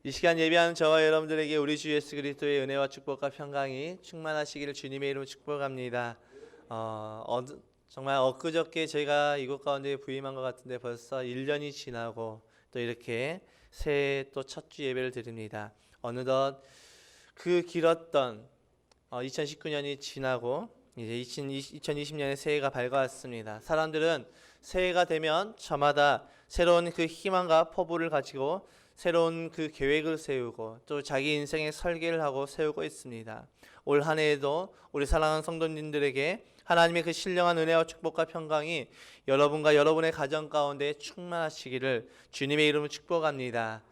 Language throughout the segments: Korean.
이 시간 예배하는 저와 여러분들에게 우리 주 예수 그리스도의 은혜와 축복과 평강이 충만하시기를 주님의 이름으로 축복합니다. 정말 엊그저께 제가 이곳 가운데 부임한 것 같은데 벌써 1년이 지나고 또 이렇게 새해 또 첫 주 예배를 드립니다. 어느덧 그 길었던 2019년이 지나고 이제 2020년의 새해가 밝아왔습니다. 사람들은 새해가 되면 저마다 새로운 그 희망과 포부를 가지고 새로운 그 계획을 세우고 또 자기 인생의 설계를 하고 세우고 있습니다. 올 한 해에도 우리 사랑하는 성도님들에게 하나님의 그 신령한 은혜와 축복과 평강이 여러분과 여러분의 가정 가운데 충만하시기를 주님의 이름으로 축복합니다.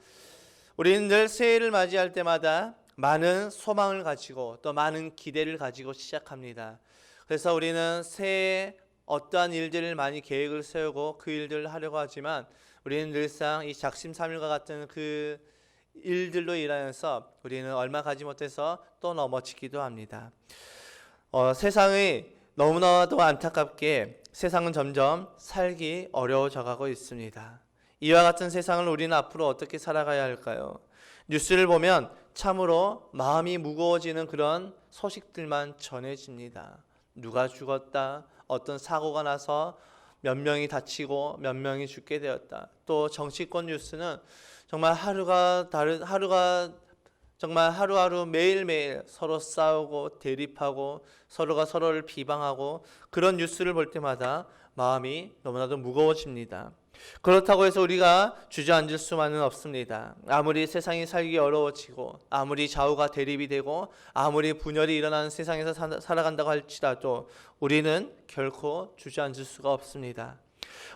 우리는 늘 새해를 맞이할 때마다 많은 소망을 가지고 또 많은 기대를 가지고 시작합니다. 그래서 우리는 새해에 어떠한 일들을 많이 계획을 세우고 그 일들을 하려고 하지만 우리는 늘상 이 작심삼일과 같은 그 일들로 인하여서 우리는 얼마 가지 못해서 또 넘어지기도 합니다. 세상이 너무나도 안타깝게 세상은 점점 살기 어려워져 가고 있습니다. 이와 같은 세상을 우리는 앞으로 어떻게 살아가야 할까요? 뉴스를 보면 참으로 마음이 무거워지는 그런 소식들만 전해집니다. 누가 죽었다, 어떤 사고가 나서 몇 명이 다치고 몇 명이 죽게 되었다. 또 정치권 뉴스는 정말 정말 하루하루 매일매일 서로 싸우고 대립하고 서로가 서로를 비방하고 그런 뉴스를 볼 때마다 마음이 너무나도 무거워집니다. 그렇다고 해서 우리가 주저앉을 수만은 없습니다. 아무리 세상이 살기 어려워지고 아무리 좌우가 대립이 되고 아무리 분열이 일어나는 세상에서 살아간다고 할지라도 우리는 결코 주저앉을 수가 없습니다.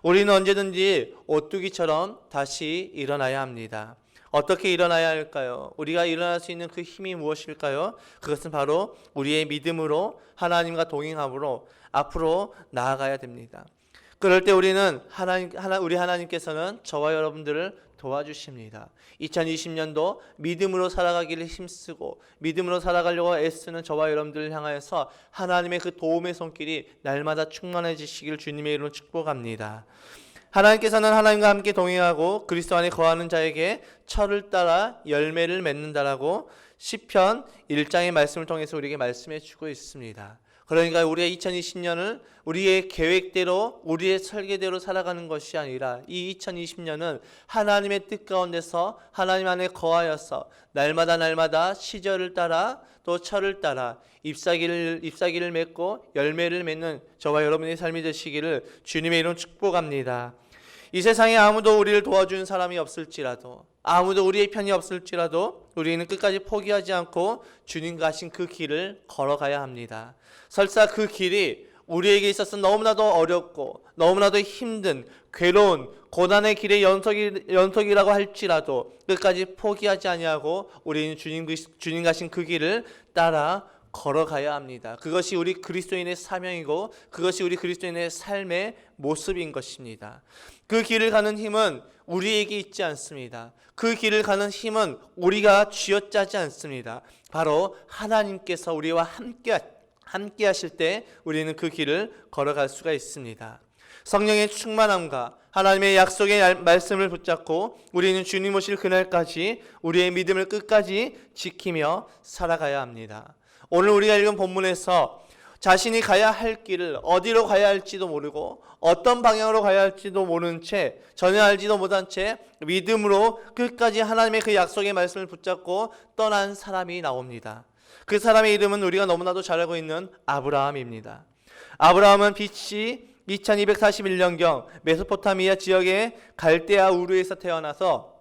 우리는 언제든지 오뚜기처럼 다시 일어나야 합니다. 어떻게 일어나야 할까요? 우리가 일어날 수 있는 그 힘이 무엇일까요? 그것은 바로 우리의 믿음으로 하나님과 동행함으로 앞으로 나아가야 됩니다. 그럴 때 우리는 우리 하나님께서는 저와 여러분들을 도와주십니다. 2020년도 믿음으로 살아가기를 힘쓰고 믿음으로 살아가려고 애쓰는 저와 여러분들을 향하여서 하나님의 그 도움의 손길이 날마다 충만해지시길 주님의 이름으로 축복합니다. 하나님께서는 하나님과 함께 동행하고 그리스도 안에 거하는 자에게 철을 따라 열매를 맺는다라고 시편 1장의 말씀을 통해서 우리에게 말씀해 주고 있습니다. 그러니까 우리의 2020년을 우리의 계획대로 우리의 설계대로 살아가는 것이 아니라 이 2020년은 하나님의 뜻 가운데서 하나님 안에 거하여서 날마다 시절을 따라 또 철을 따라 잎사귀를 맺고 열매를 맺는 저와 여러분의 삶이 되시기를 주님의 이름 축복합니다. 이 세상에 아무도 우리를 도와주는 사람이 없을지라도 아무도 우리의 편이 없을지라도 우리는 끝까지 포기하지 않고 주님과 하신 그 길을 걸어가야 합니다. 설사 그 길이 우리에게 있어서 너무나도 어렵고 너무나도 힘든 괴로운 고난의 길의 연속이라고 할지라도 끝까지 포기하지 아니하고 우리는 주님 가신 그 길을 따라 걸어가야 합니다. 그것이 우리 그리스도인의 사명이고 그것이 우리 그리스도인의 삶의 모습인 것입니다. 그 길을 가는 힘은 우리에게 있지 않습니다. 그 길을 가는 힘은 우리가 쥐어짜지 않습니다. 바로 하나님께서 우리와 함께 하실 때 우리는 그 길을 걸어갈 수가 있습니다. 성령의 충만함과 하나님의 약속의 말씀을 붙잡고 우리는 주님 오실 그날까지 우리의 믿음을 끝까지 지키며 살아가야 합니다. 오늘 우리가 읽은 본문에서 자신이 가야 할 길을 어디로 가야 할지도 모르고 어떤 방향으로 가야 할지도 모르는 채 전혀 알지도 못한 채 믿음으로 끝까지 하나님의 그 약속의 말씀을 붙잡고 떠난 사람이 나옵니다. 그 사람의 이름은 우리가 너무나도 잘 알고 있는 아브라함입니다. 아브라함은 BC 2241년경 메소포타미아 지역의 갈대아 우르에서 태어나서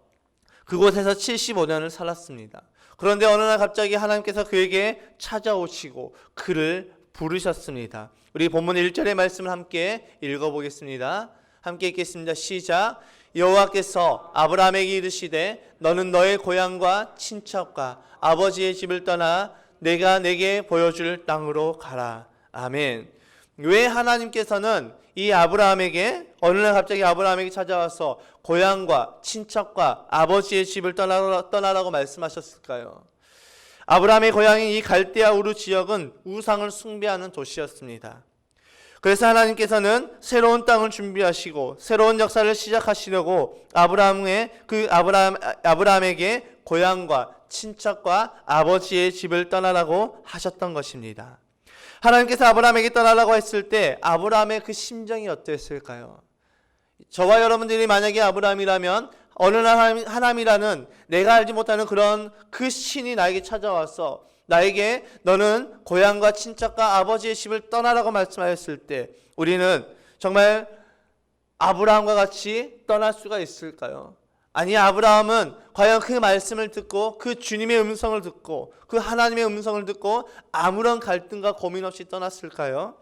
그곳에서 75년을 살았습니다. 그런데 어느 날 갑자기 하나님께서 그에게 찾아오시고 그를 부르셨습니다. 우리 본문 1절의 말씀을 함께 읽어보겠습니다. 함께 읽겠습니다. 시작. 여호와께서 아브라함에게 이르시되 너는 너의 고향과 친척과 아버지의 집을 떠나 내가 내게 보여줄 땅으로 가라. 아멘. 왜 하나님께서는 이 아브라함에게 어느 날 갑자기 아브라함에게 찾아와서 고향과 친척과 아버지의 집을 떠나라고 말씀하셨을까요? 아브라함의 고향인 이 갈대아 우르 지역은 우상을 숭배하는 도시였습니다. 그래서 하나님께서는 새로운 땅을 준비하시고 새로운 역사를 시작하시려고 아브라함에게 고향과 친척과 아버지의 집을 떠나라고 하셨던 것입니다. 하나님께서 아브라함에게 떠나라고 했을 때 아브라함의 그 심정이 어땠을까요? 저와 여러분들이 만약에 아브라함이라면 어느 날 하나님이라는 내가 알지 못하는 그런 그 신이 나에게 찾아와서 나에게 너는 고향과 친척과 아버지의 집을 떠나라고 말씀하였을 때 우리는 정말 아브라함과 같이 떠날 수가 있을까요? 아니, 아브라함은 과연 그 말씀을 듣고 그 주님의 음성을 듣고 그 하나님의 음성을 듣고 아무런 갈등과 고민 없이 떠났을까요?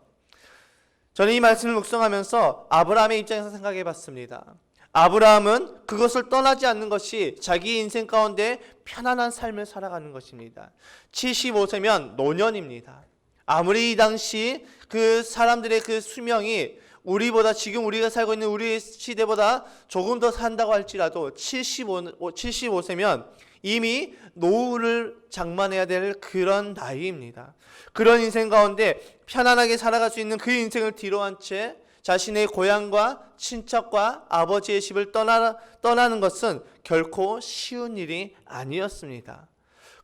저는 이 말씀을 묵상하면서 아브라함의 입장에서 생각해 봤습니다. 아브라함은 그것을 떠나지 않는 것이 자기 인생 가운데 편안한 삶을 살아가는 것입니다. 75세면 노년입니다. 아무리 이 당시 그 사람들의 그 수명이 우리보다 지금 우리가 살고 있는 우리 시대보다 조금 더 산다고 할지라도 75세면 이미 노후를 장만해야 될 그런 나이입니다. 그런 인생 가운데 편안하게 살아갈 수 있는 그 인생을 뒤로한 채 자신의 고향과 친척과 아버지의 집을 떠나는 것은 결코 쉬운 일이 아니었습니다.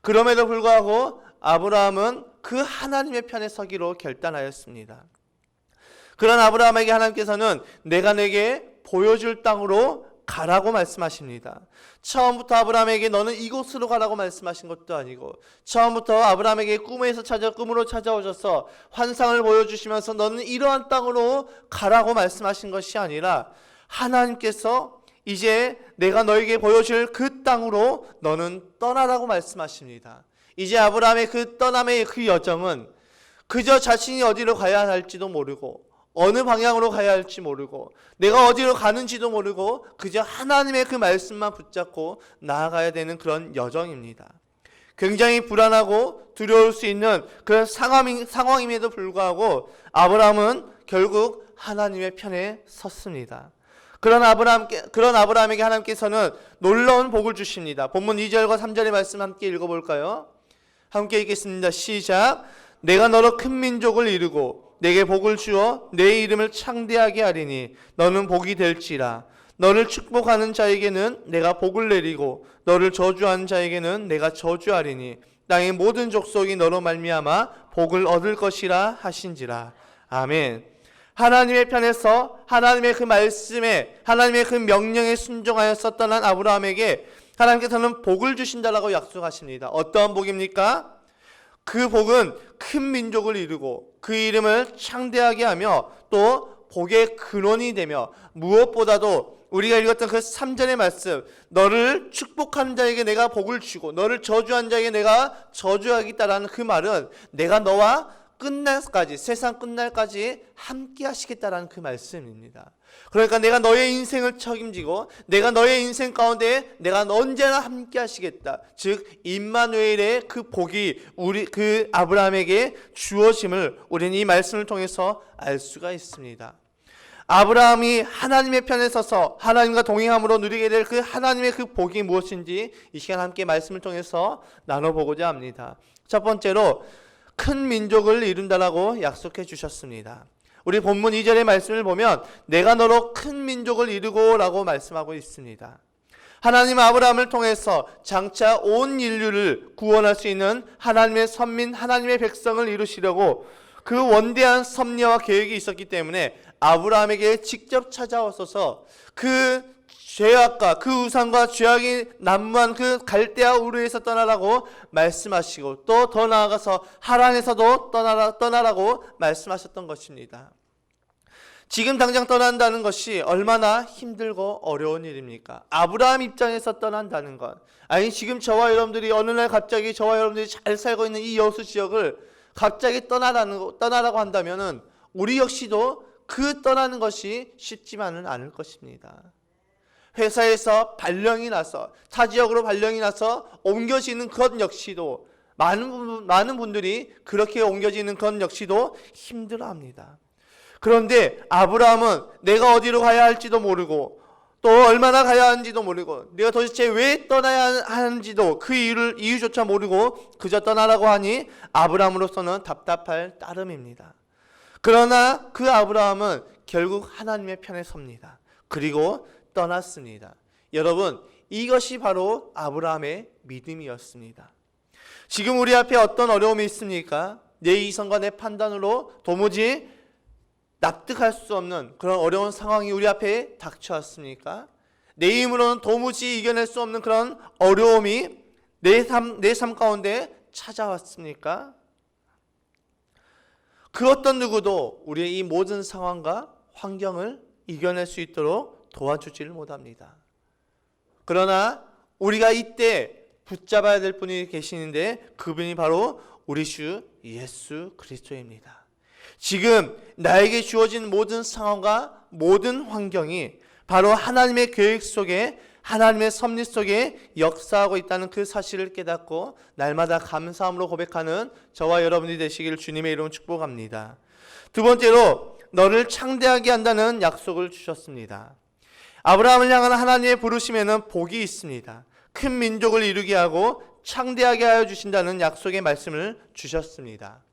그럼에도 불구하고 아브라함은 그 하나님의 편에 서기로 결단하였습니다. 그런 아브라함에게 하나님께서는 내가 내게 보여줄 땅으로 가라고 말씀하십니다. 처음부터 아브라함에게 너는 이곳으로 가라고 말씀하신 것도 아니고 처음부터 아브라함에게 꿈으로 찾아오셔서 환상을 보여주시면서 너는 이러한 땅으로 가라고 말씀하신 것이 아니라 하나님께서 이제 내가 너에게 보여줄 그 땅으로 너는 떠나라고 말씀하십니다. 이제 아브라함의 그 떠남의 그 여정은 그저 자신이 어디로 가야 할지도 모르고 어느 방향으로 가야 할지 모르고 내가 어디로 가는지도 모르고 그저 하나님의 그 말씀만 붙잡고 나아가야 되는 그런 여정입니다. 굉장히 불안하고 두려울 수 있는 그런 상황임에도 불구하고 아브라함은 결국 하나님의 편에 섰습니다. 그런 아브라함에게 하나님께서는 놀라운 복을 주십니다. 본문 2절과 3절의 말씀 함께 읽어볼까요? 함께 읽겠습니다. 시작. 내가 너로 큰 민족을 이루고 내게 복을 주어 내 이름을 창대하게 하리니 너는 복이 될지라. 너를 축복하는 자에게는 내가 복을 내리고 너를 저주하는 자에게는 내가 저주하리니 땅의 모든 족속이 너로 말미암아 복을 얻을 것이라 하신지라. 아멘. 하나님의 편에서 하나님의 그 말씀에 하나님의 그 명령에 순종하여 떠난 아브라함에게 하나님께서는 복을 주신다라고 약속하십니다. 어떠한 복입니까? 그 복은 큰 민족을 이루고 그 이름을 창대하게 하며 또 복의 근원이 되며 무엇보다도 우리가 읽었던 그 3절의 말씀 너를 축복하는 자에게 내가 복을 주고 너를 저주한 자에게 내가 저주하겠다라는 그 말은 내가 너와 끝날까지 세상 끝날까지 함께 하시겠다라는 그 말씀입니다. 그러니까 내가 너의 인생을 책임지고 내가 너의 인생 가운데 내가 언제나 함께 하시겠다. 즉 임마누엘의 그 복이 우리 그 아브라함에게 주어짐을 우리는 이 말씀을 통해서 알 수가 있습니다. 아브라함이 하나님의 편에 서서 하나님과 동행함으로 누리게 될 그 하나님의 그 복이 무엇인지 이 시간 함께 말씀을 통해서 나눠보고자 합니다. 첫 번째로 큰 민족을 이룬다라고 약속해 주셨습니다. 우리 본문 2절의 말씀을 보면 내가 너로 큰 민족을 이루고 라고 말씀하고 있습니다. 하나님 아브라함을 통해서 장차 온 인류를 구원할 수 있는 하나님의 선민, 하나님의 백성을 이루시려고 그 원대한 섭리와 계획이 있었기 때문에 아브라함에게 직접 찾아오셔서 그 죄악과 그 우상과 죄악이 난무한 그 갈대아 우르에서 떠나라고 말씀하시고 또 더 나아가서 하란에서도 떠나라고 말씀하셨던 것입니다. 지금 당장 떠난다는 것이 얼마나 힘들고 어려운 일입니까? 아브라함 입장에서 떠난다는 것. 아니 지금 저와 여러분들이 어느 날 갑자기 저와 여러분들이 잘 살고 있는 이 여수 지역을 갑자기 떠나라고 한다면은 우리 역시도 그 떠나는 것이 쉽지만은 않을 것입니다. 회사에서 발령이 나서 타 지역으로 발령이 나서 옮겨지는 것 역시도 많은 분들이 그렇게 옮겨지는 것 역시도 힘들어합니다. 그런데 아브라함은 내가 어디로 가야 할지도 모르고 또 얼마나 가야 하는지도 모르고 내가 도대체 왜 떠나야 하는지도 그 이유조차 모르고 그저 떠나라고 하니 아브라함으로서는 답답할 따름입니다. 그러나 그 아브라함은 결국 하나님의 편에 섭니다. 그리고 떠났습니다. 여러분, 이것이 바로 아브라함의 믿음이었습니다. 지금 우리 앞에 어떤 어려움이 있습니까? 내 이성과 내 판단으로 도무지 납득할 수 없는 그런 어려운 상황이 우리 앞에 닥쳐왔습니까? 내 힘으로는 도무지 이겨낼 수 없는 그런 어려움이 내 삶 가운데 찾아왔습니까? 그 어떤 누구도 우리의 이 모든 상황과 환경을 이겨낼 수 있도록 도와주지를 못합니다. 그러나 우리가 이때 붙잡아야 될 분이 계시는데 그분이 바로 우리 주 예수 그리스도입니다. 지금 나에게 주어진 모든 상황과 모든 환경이 바로 하나님의 계획 속에, 하나님의 섭리 속에 역사하고 있다는 그 사실을 깨닫고 날마다 감사함으로 고백하는 저와 여러분이 되시기를 주님의 이름으로 축복합니다. 두 번째로, 너를 창대하게 한다는 약속을 주셨습니다. 아브라함을 향한 하나님의 부르심에는 복이 있습니다. 큰 민족을 이루게 하고 창대하게 하여 주신다는 약속의 말씀을 주셨습니다.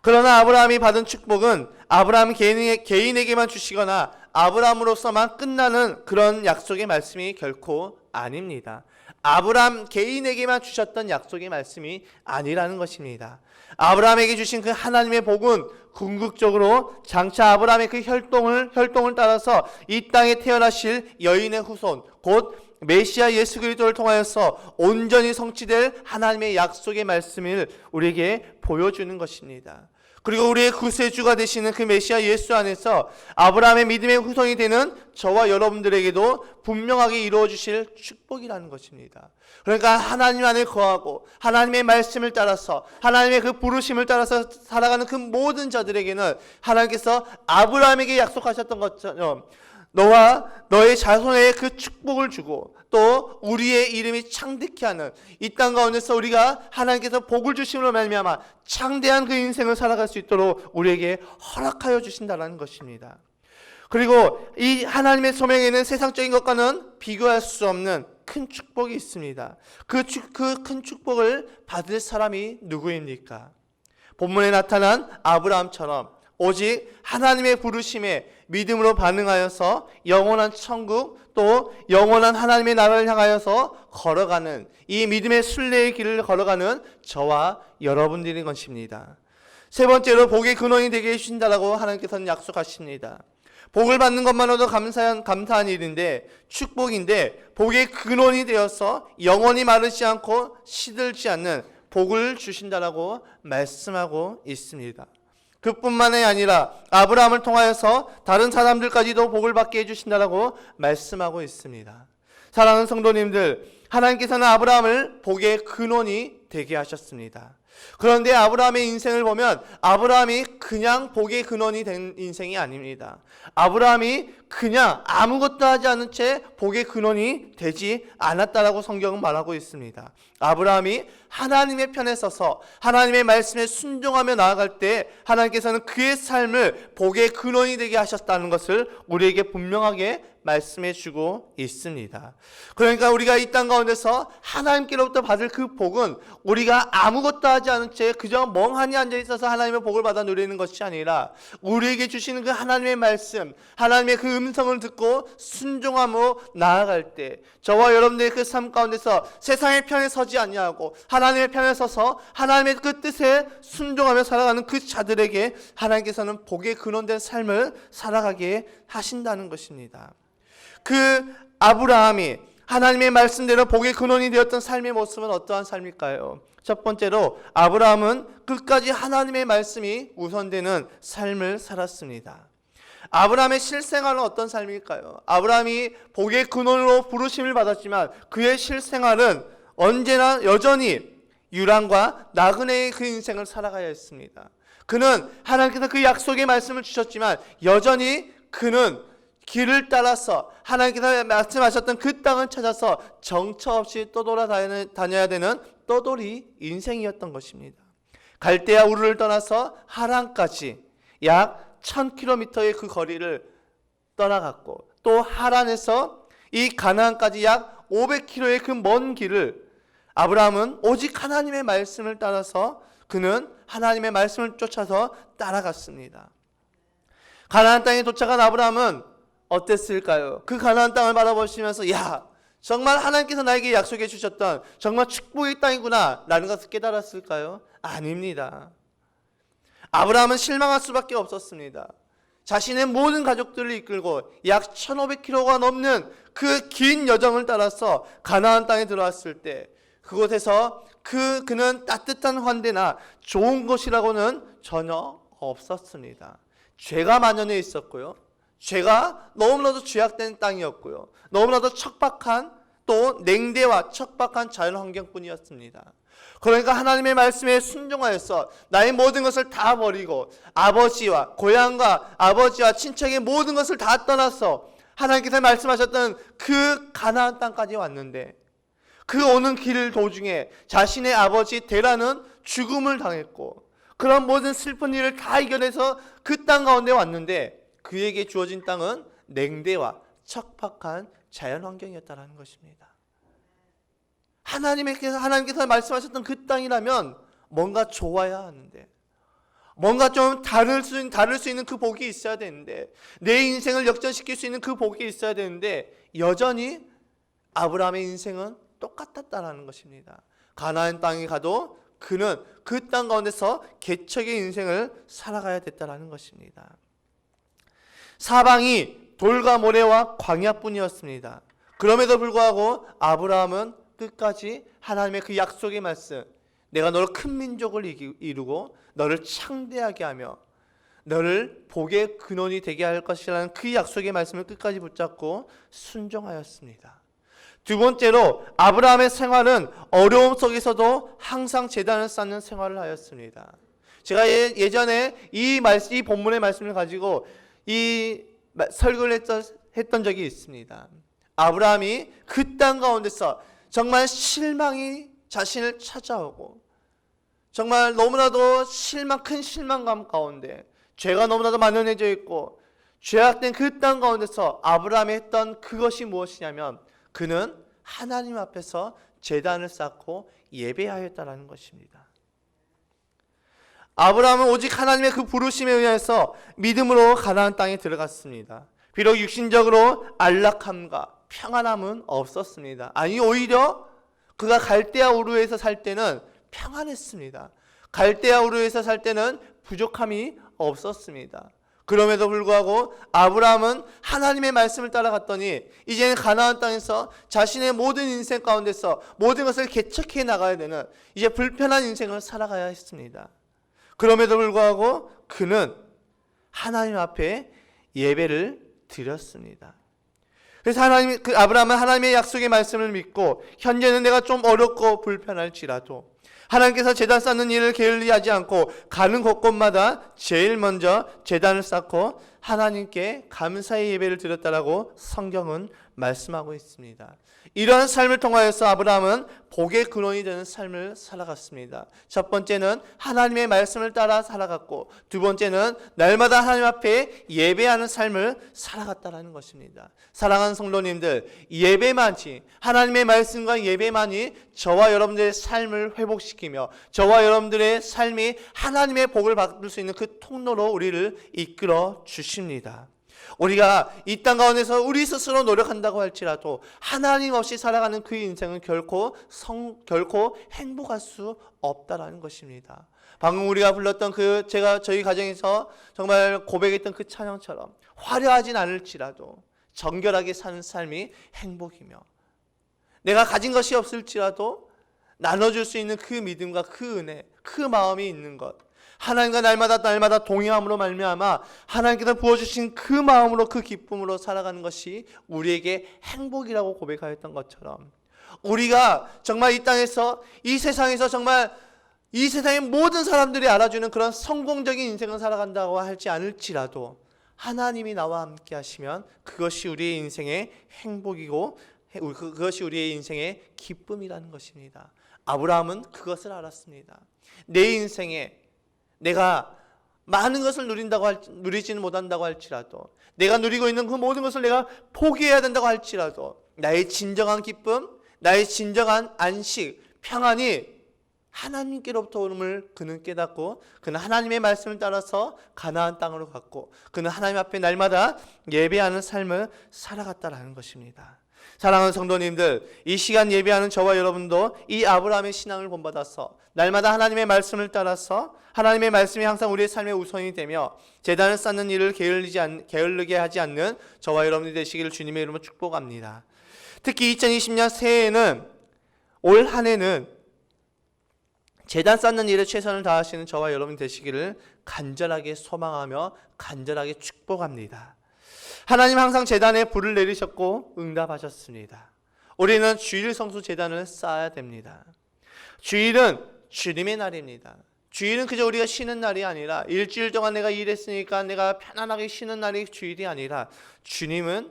그러나 아브라함이 받은 축복은 아브라함 개인에게만 주시거나 아브라함으로서만 끝나는 그런 약속의 말씀이 결코 아닙니다. 아브라함 개인에게만 주셨던 약속의 말씀이 아니라는 것입니다. 아브라함에게 주신 그 하나님의 복은 궁극적으로 장차 아브라함의 그 혈통을 따라서 이 땅에 태어나실 여인의 후손, 곧 메시아 예수 그리스도를 통하여서 온전히 성취될 하나님의 약속의 말씀을 우리에게 보여주는 것입니다. 그리고 우리의 구세주가 되시는 그 메시아 예수 안에서 아브라함의 믿음의 후손이 되는 저와 여러분들에게도 분명하게 이루어 주실 축복이라는 것입니다. 그러니까 하나님 안에 거하고 하나님의 말씀을 따라서 하나님의 그 부르심을 따라서 살아가는 그 모든 자들에게는 하나님께서 아브라함에게 약속하셨던 것처럼 너와 너의 자손에게 그 축복을 주고 또 우리의 이름이 창대케 하는 이 땅 가운데서 우리가 하나님께서 복을 주심으로 말미암아 창대한 그 인생을 살아갈 수 있도록 우리에게 허락하여 주신다는 것입니다. 그리고 이 하나님의 소명에는 세상적인 것과는 비교할 수 없는 큰 축복이 있습니다. 그 큰 축복을 받을 사람이 누구입니까? 본문에 나타난 아브라함처럼 오직 하나님의 부르심에 믿음으로 반응하여서 영원한 천국 또 영원한 하나님의 나라를 향하여서 걸어가는 이 믿음의 순례의 길을 걸어가는 저와 여러분들인 것입니다. 세 번째로 복의 근원이 되게 해주신다라고 하나님께서는 약속하십니다. 복을 받는 것만으로도 감사한 일인데 축복인데 복의 근원이 되어서 영원히 마르지 않고 시들지 않는 복을 주신다라고 말씀하고 있습니다. 그뿐만이 아니라 아브라함을 통하여서 다른 사람들까지도 복을 받게 해주신다라고 말씀하고 있습니다. 사랑하는 성도님들, 하나님께서는 아브라함을 복의 근원이 되게 하셨습니다. 그런데 아브라함의 인생을 보면 아브라함이 그냥 복의 근원이 된 인생이 아닙니다. 아브라함이 그냥 아무것도 하지 않은 채 복의 근원이 되지 않았다라고 성경은 말하고 있습니다. 아브라함이 하나님의 편에 서서 하나님의 말씀에 순종하며 나아갈 때 하나님께서는 그의 삶을 복의 근원이 되게 하셨다는 것을 우리에게 분명하게 말씀해 주고 있습니다. 그러니까 우리가 이 땅 가운데서 하나님께로부터 받을 그 복은 우리가 아무것도 하지 않은 채 그저 멍하니 앉아 있어서 하나님의 복을 받아 누리는 것이 아니라 우리에게 주시는 그 하나님의 말씀, 하나님의 그 음성을 듣고 순종하며 나아갈 때 저와 여러분들의 그 삶 가운데서 세상의 편에 서지 아니하고 하나님의 편에 서서 하나님의 그 뜻에 순종하며 살아가는 그 자들에게 하나님께서는 복의 근원된 삶을 살아가게 하신다는 것입니다. 그 아브라함이 하나님의 말씀대로 복의 근원이 되었던 삶의 모습은 어떠한 삶일까요? 첫 번째로 아브라함은 끝까지 하나님의 말씀이 우선되는 삶을 살았습니다. 아브라함의 실생활은 어떤 삶일까요? 아브라함이 복의 근원으로 부르심을 받았지만 그의 실생활은 언제나 여전히 유랑과 나그네의 그 인생을 살아가야 했습니다. 그는 하나님께서 그 약속의 말씀을 주셨지만 여전히 그는 길을 따라서 하나님께서 말씀하셨던 그 땅을 찾아서 정처 없이 떠돌아다녀야 되는 떠돌이 인생이었던 것입니다. 갈대아 우르를 떠나서 하란까지 약 1000km의 그 거리를 떠나갔고 또 하란에서 이 가나안까지 약 500km의 그 먼 길을 아브라함은 오직 하나님의 말씀을 따라서 그는 하나님의 말씀을 쫓아서 따라갔습니다. 가나안 땅에 도착한 아브라함은 어땠을까요? 그 가나안 땅을 바라보시면서 야, 정말 하나님께서 나에게 약속해 주셨던 정말 축복의 땅이구나 라는 것을 깨달았을까요? 아닙니다. 아브라함은 실망할 수밖에 없었습니다. 자신의 모든 가족들을 이끌고 약 1500km가 넘는 그 긴 여정을 따라서 가나안 땅에 들어왔을 때 그곳에서 그는 따뜻한 환대나 좋은 곳이라고는 전혀 없었습니다. 죄가 만연해 있었고요. 죄가 너무나도 죄악된 땅이었고요. 너무나도 척박한 또 냉대와 척박한 자연 환경뿐이었습니다. 그러니까 하나님의 말씀에 순종하여서 나의 모든 것을 다 버리고 아버지와 고향과 아버지와 친척의 모든 것을 다 떠나서 하나님께서 말씀하셨던 그 가나안 땅까지 왔는데 그 오는 길 도중에 자신의 아버지 데라는 죽음을 당했고 그런 모든 슬픈 일을 다 이겨내서 그 땅 가운데 왔는데 그에게 주어진 땅은 냉대와 척박한 자연 환경이었다는 것입니다. 하나님께서 말씀하셨던 그 땅이라면 뭔가 좋아야 하는데 뭔가 좀 다를 수 있는 그 복이 있어야 되는데 내 인생을 역전시킬 수 있는 그 복이 있어야 되는데 여전히 아브라함의 인생은 똑같았다는 것입니다. 가나안 땅에 가도 그는 그 땅 가운데서 개척의 인생을 살아가야 됐다는 것입니다. 사방이 돌과 모래와 광야뿐이었습니다. 그럼에도 불구하고 아브라함은 끝까지 하나님의 그 약속의 말씀, 내가 너를 큰 민족을 이루고 너를 창대하게 하며 너를 복의 근원이 되게 할 것이라는 그 약속의 말씀을 끝까지 붙잡고 순종하였습니다. 두 번째로 아브라함의 생활은 어려움 속에서도 항상 제단을 쌓는 생활을 하였습니다. 제가 예전에 이 본문의 말씀을 가지고 이 설교를 했던 적이 있습니다. 아브라함이 그 땅 가운데서 정말 실망이 자신을 찾아오고 정말 너무나도 큰 실망감 가운데 죄가 너무나도 만연해져 있고 죄악된 그 땅 가운데서 아브라함이 했던 그것이 무엇이냐면 그는 하나님 앞에서 제단을 쌓고 예배하였다는 것입니다. 아브라함은 오직 하나님의 그 부르심에 의해서 믿음으로 가나안 땅에 들어갔습니다. 비록 육신적으로 안락함과 평안함은 없었습니다. 아니 오히려 그가 갈대아 우르에서 살 때는 평안했습니다. 갈대아 우르에서 살 때는 부족함이 없었습니다. 그럼에도 불구하고 아브라함은 하나님의 말씀을 따라갔더니 이제는 가나안 땅에서 자신의 모든 인생 가운데서 모든 것을 개척해 나가야 되는 이제 불편한 인생을 살아가야 했습니다. 그럼에도 불구하고 그는 하나님 앞에 예배를 드렸습니다. 그래서 아브라함은 하나님의 약속의 말씀을 믿고 현재는 내가 좀 어렵고 불편할지라도 하나님께서 제단 쌓는 일을 게을리하지 않고 가는 곳곳마다 제일 먼저 제단을 쌓고 하나님께 감사의 예배를 드렸다라고 성경은 말씀하고 있습니다. 이러한 삶을 통하여서 아브라함은 복의 근원이 되는 삶을 살아갔습니다. 첫 번째는 하나님의 말씀을 따라 살아갔고 두 번째는 날마다 하나님 앞에 예배하는 삶을 살아갔다는 것입니다. 사랑하는 성도님들, 예배만이 하나님의 말씀과 예배만이 저와 여러분들의 삶을 회복시키며 저와 여러분들의 삶이 하나님의 복을 받을 수 있는 그 통로로 우리를 이끌어 주십니다. 우리가 이 땅 가운데서 우리 스스로 노력한다고 할지라도 하나님 없이 살아가는 그 인생은 결코 행복할 수 없다라는 것입니다. 방금 우리가 불렀던 저희 가정에서 정말 고백했던 그 찬양처럼 화려하진 않을지라도 정결하게 사는 삶이 행복이며 내가 가진 것이 없을지라도 나눠줄 수 있는 그 믿음과 그 은혜, 그 마음이 있는 것, 하나님과 날마다 동행함으로 말미암아 하나님께서 부어주신 그 마음으로 그 기쁨으로 살아가는 것이 우리에게 행복이라고 고백하였던 것처럼 우리가 정말 이 땅에서 이 세상에서 정말 이 세상의 모든 사람들이 알아주는 그런 성공적인 인생을 살아간다고 할지 않을지라도 하나님이 나와 함께 하시면 그것이 우리의 인생의 행복이고 그것이 우리의 인생의 기쁨이라는 것입니다. 아브라함은 그것을 알았습니다. 내 인생에 내가 많은 것을 누리지는 못한다고 할지라도 내가 누리고 있는 그 모든 것을 내가 포기해야 된다고 할지라도 나의 진정한 기쁨, 나의 진정한 안식, 평안이 하나님께로부터 오름을 그는 깨닫고 그는 하나님의 말씀을 따라서 가나안 땅으로 갔고 그는 하나님 앞에 날마다 예배하는 삶을 살아갔다라는 것입니다. 사랑하는 성도님들, 이 시간 예배하는 저와 여러분도 이 아브라함의 신앙을 본받아서 날마다 하나님의 말씀을 따라서 하나님의 말씀이 항상 우리의 삶의 우선이 되며 제단을 쌓는 일을 게을르게 하지 않는 저와 여러분이 되시기를 주님의 이름으로 축복합니다. 특히 2020년 새해에는 올 한 해는 제단 쌓는 일에 최선을 다하시는 저와 여러분이 되시기를 간절하게 소망하며 간절하게 축복합니다. 하나님 항상 제단에 불을 내리셨고 응답하셨습니다. 우리는 주일 성수 제단을 쌓아야 됩니다. 주일은 주님의 날입니다. 주일은 그저 우리가 쉬는 날이 아니라 일주일 동안 내가 일했으니까 내가 편안하게 쉬는 날이 주일이 아니라 주일은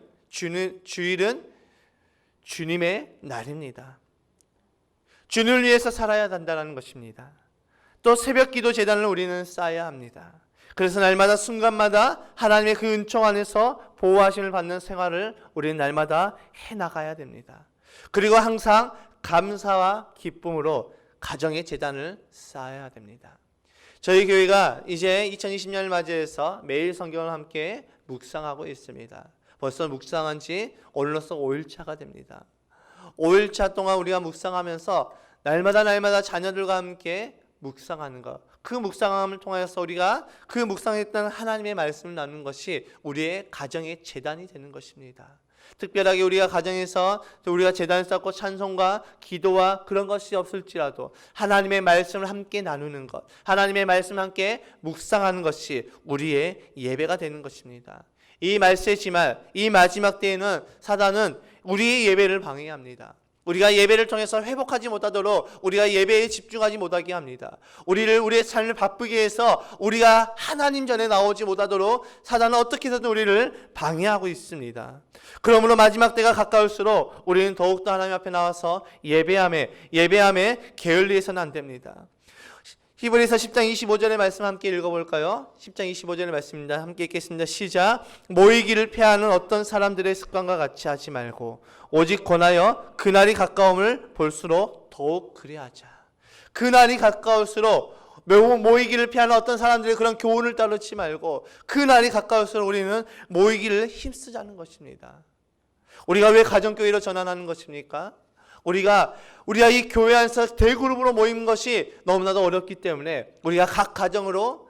주님의 날입니다. 주님을 위해서 살아야 한다는 것입니다. 또 새벽 기도 제단을 우리는 쌓아야 합니다. 그래서 날마다 순간마다 하나님의 그 은총 안에서 보호하심을 받는 생활을 우리는 날마다 해나가야 됩니다. 그리고 항상 감사와 기쁨으로 가정의 제단을 쌓아야 됩니다. 저희 교회가 이제 2020년을 맞이해서 매일 성경을 함께 묵상하고 있습니다. 벌써 묵상한 지 오늘로써 5일차가 됩니다. 5일차 동안 우리가 묵상하면서 날마다 자녀들과 함께 묵상하는 것, 그 묵상함을 통해서 우리가 그 묵상했던 하나님의 말씀을 나누는 것이 우리의 가정의 제단이 되는 것입니다. 특별하게 우리가 가정에서 우리가 제단을 쌓고 찬송과 기도와 그런 것이 없을지라도 하나님의 말씀을 함께 나누는 것, 하나님의 말씀을 함께 묵상하는 것이 우리의 예배가 되는 것입니다. 이 말세의 지말, 이 마지막 때에는 사단은 우리의 예배를 방해합니다. 우리가 예배를 통해서 회복하지 못하도록 우리가 예배에 집중하지 못하게 합니다. 우리의 삶을 바쁘게 해서 우리가 하나님 전에 나오지 못하도록 사단은 어떻게 해서든 우리를 방해하고 있습니다. 그러므로 마지막 때가 가까울수록 우리는 더욱더 하나님 앞에 나와서 예배함에 게을리해서는 안 됩니다. 히브리서 10장 25절의 말씀 함께 읽어볼까요? 10장 25절의 말씀입니다. 함께 읽겠습니다. 시작. 모이기를 패하는 어떤 사람들의 습관과 같이 하지 말고 오직 권하여 그날이 가까움을 볼수록 더욱 그리하자. 그날이 가까울수록 모이기를 피하는 어떤 사람들의 그런 교훈을 따르지 말고 그날이 가까울수록 우리는 모이기를 힘쓰자는 것입니다. 우리가 왜 가정교회로 전환하는 것입니까? 우리가 이 교회 안에서 대그룹으로 모이는 것이 너무나도 어렵기 때문에 우리가 각 가정으로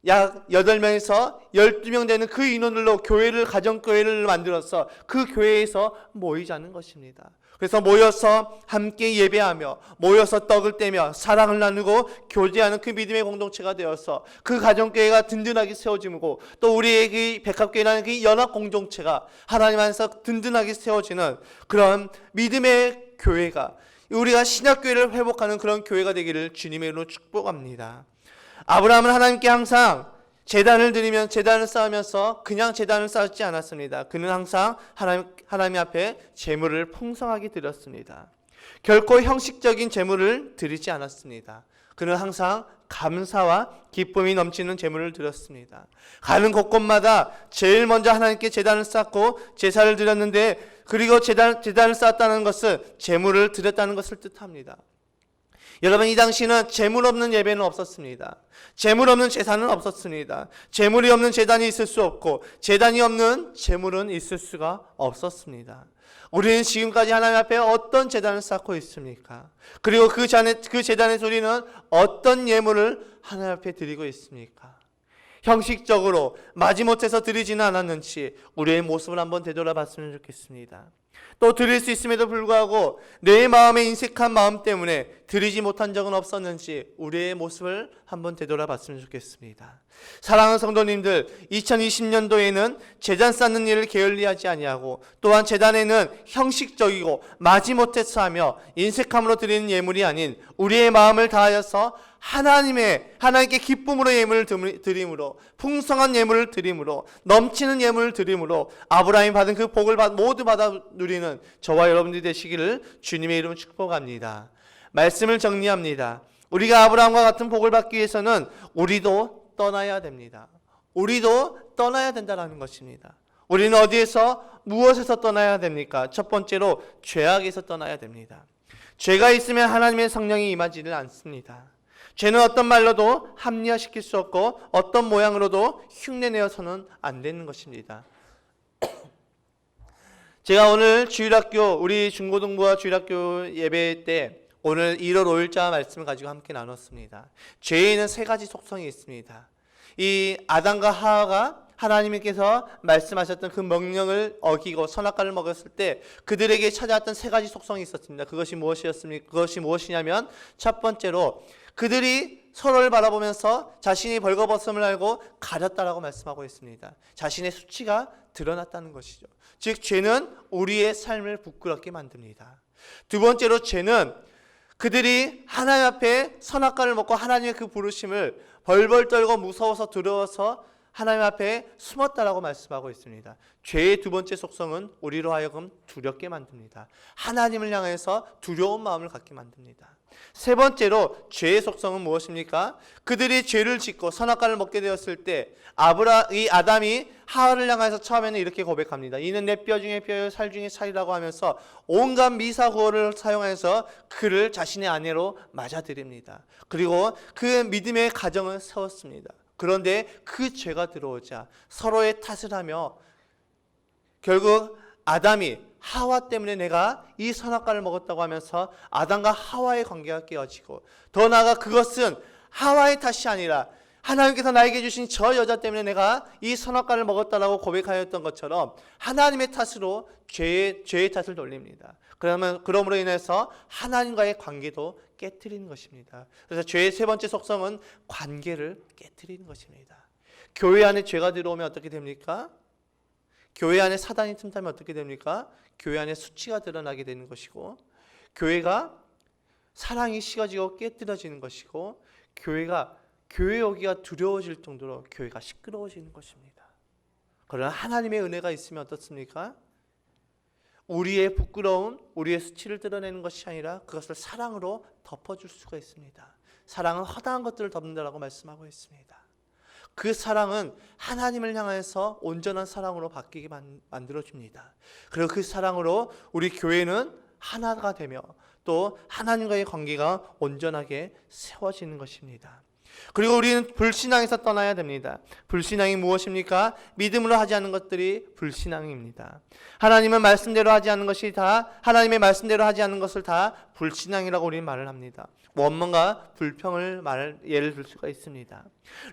약 8명에서 12명 되는 그 인원들로 가정교회를 만들어서 그 교회에서 모이자는 것입니다. 그래서 모여서 함께 예배하며 모여서 떡을 떼며 사랑을 나누고 교제하는 그 믿음의 공동체가 되어서 그 가정교회가 든든하게 세워지고 또 우리의 그 백합교회라는 그 연합 공동체가 하나님 안에서 든든하게 세워지는 그런 믿음의 교회가 우리가 신약교회를 회복하는 그런 교회가 되기를 주님의 이름으로 축복합니다. 아브라함은 하나님께 항상 제단을 쌓으면서 그냥 제단을 쌓지 않았습니다. 그는 항상 하나님 앞에 제물을 풍성하게 드렸습니다. 결코 형식적인 제물을 드리지 않았습니다. 그는 항상 감사와 기쁨이 넘치는 제물을 드렸습니다. 가는 곳곳마다 제일 먼저 하나님께 제단을 쌓고 제사를 드렸는데 그리고 제단을 쌓았다는 것은 제물을 드렸다는 것을 뜻합니다. 여러분, 이 당시는 제물 없는 예배는 없었습니다. 제물 없는 제사는 없었습니다. 제물이 없는 제단이 있을 수 없고 제단이 없는 제물은 있을 수가 없었습니다. 우리는 지금까지 하나님 앞에 어떤 제단을 쌓고 있습니까? 그리고 그 제단에서 우리는 어떤 예물을 하나님 앞에 드리고 있습니까? 형식적으로 마지못해서 드리지는 않았는지 우리의 모습을 한번 되돌아봤으면 좋겠습니다. 또 드릴 수 있음에도 불구하고 내 마음의 인색한 마음 때문에 드리지 못한 적은 없었는지 우리의 모습을 한번 되돌아봤으면 좋겠습니다. 사랑하는 성도님들, 2020년도에는 제단 쌓는 일을 게을리하지 아니하고 또한 제단에는 형식적이고 마지못해서 하며 인색함으로 드리는 예물이 아닌 우리의 마음을 다하여서 하나님께 기쁨으로 예물을 드림으로 풍성한 예물을 드림으로 넘치는 예물을 드림으로 아브라함이 받은 그 복을 모두 받아 누리는 저와 여러분들이 되시기를 주님의 이름으로 축복합니다. 말씀을 정리합니다. 우리가 아브라함과 같은 복을 받기 위해서는 우리도 떠나야 됩니다. 우리도 떠나야 된다는 것입니다. 우리는 무엇에서 떠나야 됩니까? 첫 번째로 죄악에서 떠나야 됩니다. 죄가 있으면 하나님의 성령이 임하지를 않습니다. 죄는 어떤 말로도 합리화시킬 수 없고 어떤 모양으로도 흉내내어서는 안 되는 것입니다. 제가 오늘 주일학교, 우리 중고등부와 주일학교 예배 때 오늘 1월 5일자 말씀을 가지고 함께 나눴습니다. 죄에는 세 가지 속성이 있습니다. 이 아담과 하와가 하나님께서 말씀하셨던 그 명령을 어기고 선악과를 먹었을 때 그들에게 찾아왔던 세 가지 속성이 있었습니다. 그것이 무엇이었습니까? 그것이 무엇이냐면 첫 번째로 그들이 서로를 바라보면서 자신이 벌거벗음을 알고 가렸다라고 말씀하고 있습니다. 자신의 수치가 드러났다는 것이죠. 즉 죄는 우리의 삶을 부끄럽게 만듭니다. 두 번째로 죄는 그들이 하나님 앞에 선악과를 먹고 하나님의 그 부르심을 벌벌 떨고 무서워서 두려워서 하나님 앞에 숨었다라고 말씀하고 있습니다. 죄의 두 번째 속성은 우리로 하여금 두렵게 만듭니다. 하나님을 향해서 두려운 마음을 갖게 만듭니다. 세 번째로 죄의 속성은 무엇입니까? 그들이 죄를 짓고 선악과를 먹게 되었을 때 이 아담이 하와를 향해서 처음에는 이렇게 고백합니다. 이는 내 뼈 중에 뼈요 살 중에 살이라고 하면서 온갖 미사구어를 사용해서 그를 자신의 아내로 맞아들입니다. 그리고 그 믿음의 가정을 세웠습니다. 그런데 그 죄가 들어오자 서로의 탓을 하며 결국 아담이 하와 때문에 내가 이 선악과를 먹었다고 하면서 아담과 하와의 관계가 깨어지고 더 나아가 그것은 하와의 탓이 아니라 하나님께서 나에게 주신 저 여자 때문에 내가 이 선악과를 먹었다라고 고백하였던 것처럼 하나님의 탓으로 죄의 탓을 돌립니다. 그러므로 인해서 하나님과의 관계도 깨트리는 것입니다. 그래서 죄의 세 번째 속성은 관계를 깨트리는 것입니다. 교회 안에 죄가 들어오면 어떻게 됩니까? 교회 안에 사단이 틈타면 어떻게 됩니까? 교회 안에 수치가 드러나게 되는 것이고 교회가 사랑이 식어지고 깨뜨려지는 것이고 교회 오기가 두려워질 정도로 교회가 시끄러워지는 것입니다. 그러나 하나님의 은혜가 있으면 어떻습니까? 우리의 부끄러움, 우리의 수치를 드러내는 것이 아니라 그것을 사랑으로 덮어줄 수가 있습니다. 사랑은 허다한 것들을 덮는다라고 말씀하고 있습니다. 그 사랑은 하나님을 향해서 온전한 사랑으로 바뀌게 만들어줍니다. 그리고 그 사랑으로 우리 교회는 하나가 되며 또 하나님과의 관계가 온전하게 세워지는 것입니다. 그리고 우리는 불신앙에서 떠나야 됩니다. 불신앙이 무엇입니까? 믿음으로 하지 않는 것들이 불신앙입니다. 하나님은 말씀대로 하지 않는 것이 다 하나님의 말씀대로 하지 않는 것을 다 불신앙이라고 우리는 말을 합니다. 원망과 불평을 예를 들 수가 있습니다.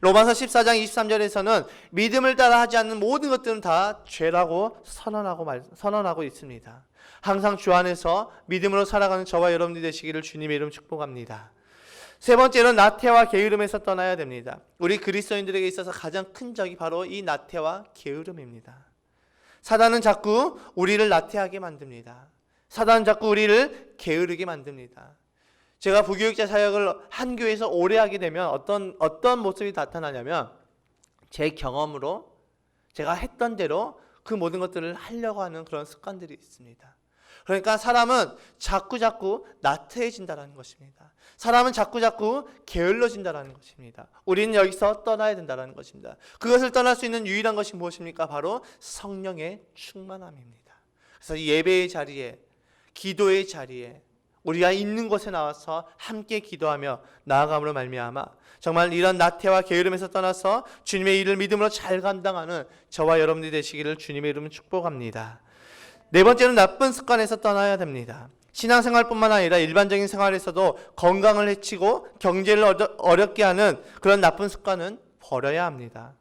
로마서 14장 23절에서는 믿음을 따라 하지 않는 모든 것들은 다 죄라고 선언하고 있습니다. 항상 주 안에서 믿음으로 살아가는 저와 여러분들이 되시기를 주님의 이름 축복합니다. 세 번째로는 나태와 게으름에서 떠나야 됩니다. 우리 그리스도인들에게 있어서 가장 큰 적이 바로 이 나태와 게으름입니다. 사단은 자꾸 우리를 나태하게 만듭니다. 사단은 자꾸 우리를 게으르게 만듭니다. 제가 부교육자 사역을 한 교회에서 오래 하게 되면 어떤 모습이 나타나냐면 제 경험으로 제가 했던 대로 그 모든 것들을 하려고 하는 그런 습관들이 있습니다. 그러니까 사람은 자꾸 나태해진다는 것입니다. 사람은 자꾸 게을러진다는 것입니다. 우리는 여기서 떠나야 된다는 것입니다. 그것을 떠날 수 있는 유일한 것이 무엇입니까? 바로 성령의 충만함입니다. 그래서 예배의 자리에, 기도의 자리에 우리가 있는 곳에 나와서 함께 기도하며 나아감으로 말미암아 정말 이런 나태와 게으름에서 떠나서 주님의 일을 믿음으로 잘 감당하는 저와 여러분들이 되시기를 주님의 이름으로 축복합니다. 네 번째는 나쁜 습관에서 떠나야 됩니다. 신앙생활뿐만 아니라 일반적인 생활에서도 건강을 해치고 경제를 어렵게 하는 그런 나쁜 습관은 버려야 합니다.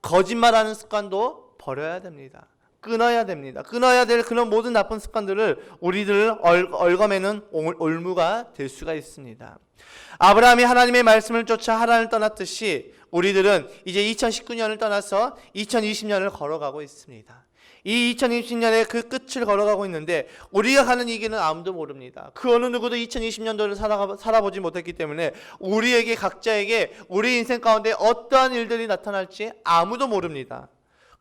거짓말하는 습관도 버려야 됩니다. 끊어야 됩니다. 끊어야 될 그런 모든 나쁜 습관들을 우리들 얽어매는 올무가 될 수가 있습니다. 아브라함이 하나님의 말씀을 쫓아 하란을 떠났듯이 우리들은 이제 2019년을 떠나서 2020년을 걸어가고 있습니다. 이 2020년의 그 끝을 걸어가고 있는데 우리가 가는 이 길은 아무도 모릅니다. 그 어느 누구도 2020년도를 살아보지 못했기 때문에 우리에게 각자에게 우리 인생 가운데 어떠한 일들이 나타날지 아무도 모릅니다.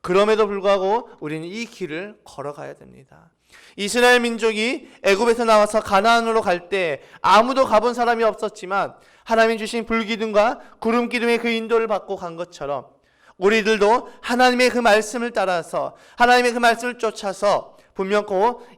그럼에도 불구하고 우리는 이 길을 걸어가야 됩니다. 이스라엘 민족이 애굽에서 나와서 가나안으로 갈 때 아무도 가본 사람이 없었지만 하나님이 주신 불기둥과 구름기둥의 그 인도를 받고 간 것처럼 우리들도 하나님의 그 말씀을 따라서 하나님의 그 말씀을 쫓아서 분명 그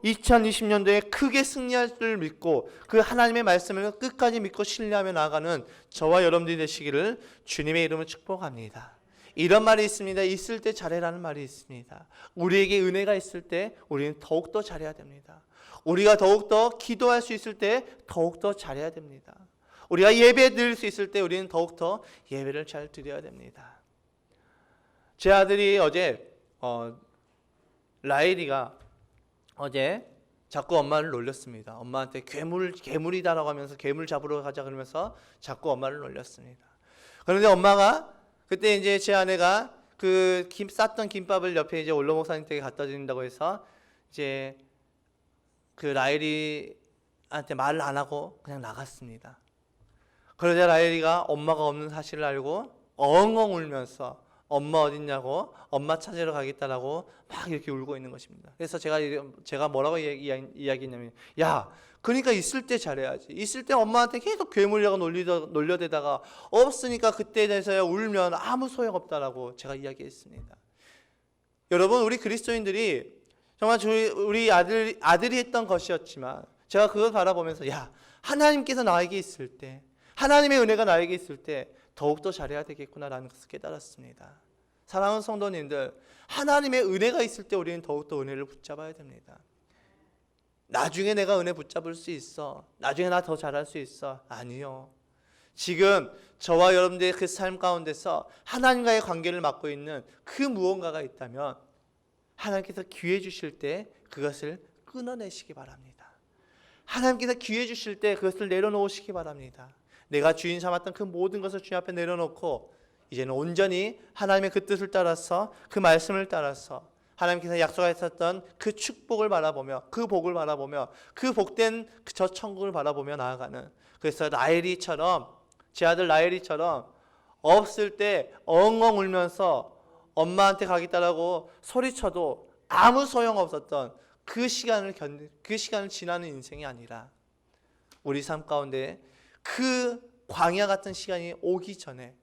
2020년도에 크게 승리할 줄 믿고 그 하나님의 말씀을 끝까지 믿고 신뢰하며 나아가는 저와 여러분들이 되시기를 주님의 이름으로 축복합니다. 이런 말이 있습니다. 있을 때 잘해라는 말이 있습니다. 우리에게 은혜가 있을 때 우리는 더욱더 잘해야 됩니다. 우리가 더욱더 기도할 수 있을 때 더욱더 잘해야 됩니다. 우리가 예배 드릴 수 있을 때 우리는 더욱더 예배를 잘 드려야 됩니다. 제 아들이 어제 라일이가 어제 자꾸 엄마를 놀렸습니다. 엄마한테 괴물이다라고 하면서 괴물 잡으러 가자 그러면서 자꾸 엄마를 놀렸습니다. 그런데 엄마가 그때 이제 제 아내가 그 쌌던 김밥을 옆에 이제 올로 목사님 댁에 갖다 드린다고 해서 이제 그 라일이한테 말을 안 하고 그냥 나갔습니다. 그러자 라일이가 엄마가 없는 사실을 알고 엉엉 울면서 엄마 어딨냐고 엄마 찾으러 가겠다라고 막 이렇게 울고 있는 것입니다. 그래서 제가 뭐라고 이야기했냐면, 야, 그러니까 있을 때 잘해야지. 있을 때 엄마한테 계속 괴물이라고 놀려대다가 없으니까 그때에 대해서야 울면 아무 소용없다라고 제가 이야기했습니다. 여러분, 우리 그리스도인들이 정말 우리 아들이 했던 것이었지만 제가 그걸 바라보면서, 야, 하나님께서 나에게 있을 때, 하나님의 은혜가 나에게 있을 때 더욱더 잘해야 되겠구나라는 것을 깨달았습니다. 사랑하는 성도님들, 하나님의 은혜가 있을 때 우리는 더욱더 은혜를 붙잡아야 됩니다. 나중에 내가 은혜 붙잡을 수 있어, 나중에 나 더 잘할 수 있어. 아니요. 지금 저와 여러분들의 그 삶 가운데서 하나님과의 관계를 맡고 있는 그 무언가가 있다면 하나님께서 기회 주실 때 그것을 끊어내시기 바랍니다. 하나님께서 기회 주실 때 그것을 내려놓으시기 바랍니다. 내가 주인 삼았던 그 모든 것을 주님 앞에 내려놓고 이제는 온전히 하나님의 그 뜻을 따라서 그 말씀을 따라서 하나님께서 약속하셨던 그 축복을 바라보며 그 복을 바라보며 그 복된 저 천국을 바라보며 나아가는, 그래서 라엘이처럼, 제 아들 라엘이처럼 없을 때 엉엉 울면서 엄마한테 가겠다라고 소리쳐도 아무 소용없었던 그 시간을 지나는 인생이 아니라 우리 삶 가운데 그 광야 같은 시간이 오기 전에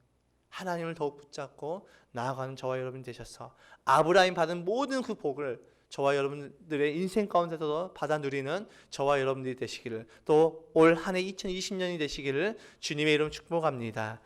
하나님을 더욱 붙잡고 나아가는 저와 여러분이 되셔서 아브라함이 받은 모든 그 복을 저와 여러분들의 인생 가운데서도 받아 누리는 저와 여러분들이 되시기를, 또 올 한 해 2020년이 되시기를 주님의 이름 축복합니다.